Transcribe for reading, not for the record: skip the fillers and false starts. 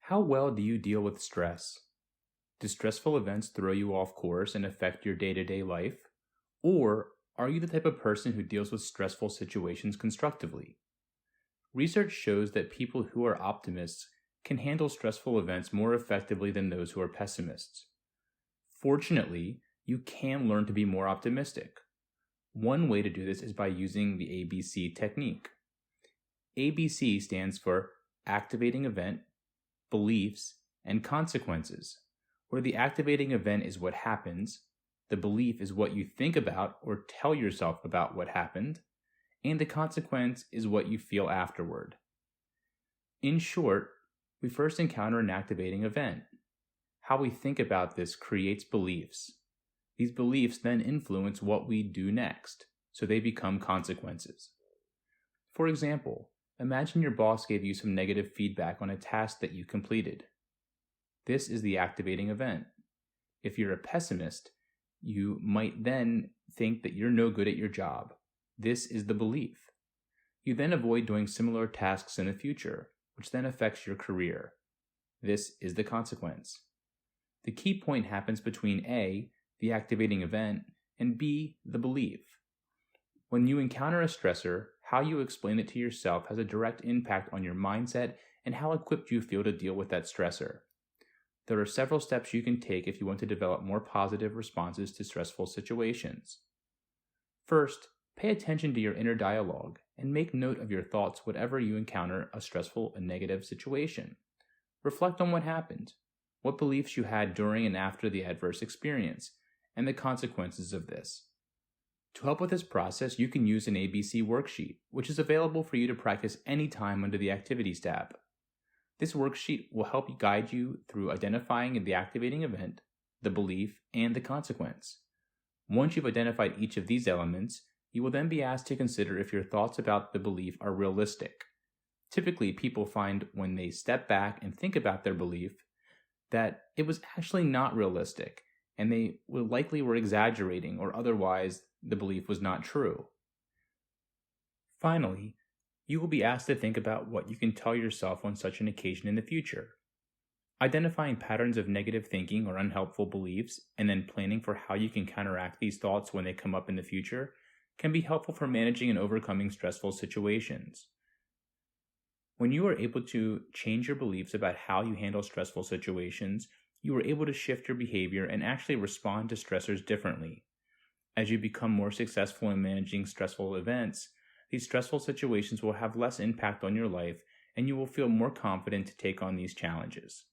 How well do you deal with stress? Do stressful events throw you off course and affect your day to day life? Or are you the type of person who deals with stressful situations constructively? Research shows that people who are optimists can handle stressful events more effectively than those who are pessimists. Fortunately, you can learn to be more optimistic. One way to do this is by using the ABC technique. ABC stands for activating event, beliefs, and consequences, where the activating event is what happens, the belief is what you think about or tell yourself about what happened, and the consequence is what you feel afterward. In short, we first encounter an activating event. How we think about this creates beliefs. These beliefs then influence what we do next, so they become consequences. For example, imagine your boss gave you some negative feedback on a task that you completed. This is the activating event. If you're a pessimist, you might then think that you're no good at your job. This is the belief. You then avoid doing similar tasks in the future, which then affects your career. This is the consequence. The key point happens between A, the activating event, and B, the belief. When you encounter a stressor, how you explain it to yourself has a direct impact on your mindset and how equipped you feel to deal with that stressor. There are several steps you can take if you want to develop more positive responses to stressful situations. First, pay attention to your inner dialogue and make note of your thoughts whenever you encounter a stressful and negative situation. Reflect on what happened, what beliefs you had during and after the adverse experience, and the consequences of this. To help with this process, you can use an ABC worksheet, which is available for you to practice anytime under the Activities tab. This worksheet will help guide you through identifying the activating event, the belief, and the consequence. Once you've identified each of these elements, you will then be asked to consider if your thoughts about the belief are realistic. Typically, people find when they step back and think about their belief that it was actually not realistic, and they likely were exaggerating or otherwise the belief was not true. Finally, you will be asked to think about what you can tell yourself on such an occasion in the future. Identifying patterns of negative thinking or unhelpful beliefs and then planning for how you can counteract these thoughts when they come up in the future can be helpful for managing and overcoming stressful situations. When you are able to change your beliefs about how you handle stressful situations, you are able to shift your behavior and actually respond to stressors differently. As you become more successful in managing stressful events, these stressful situations will have less impact on your life and you will feel more confident to take on these challenges.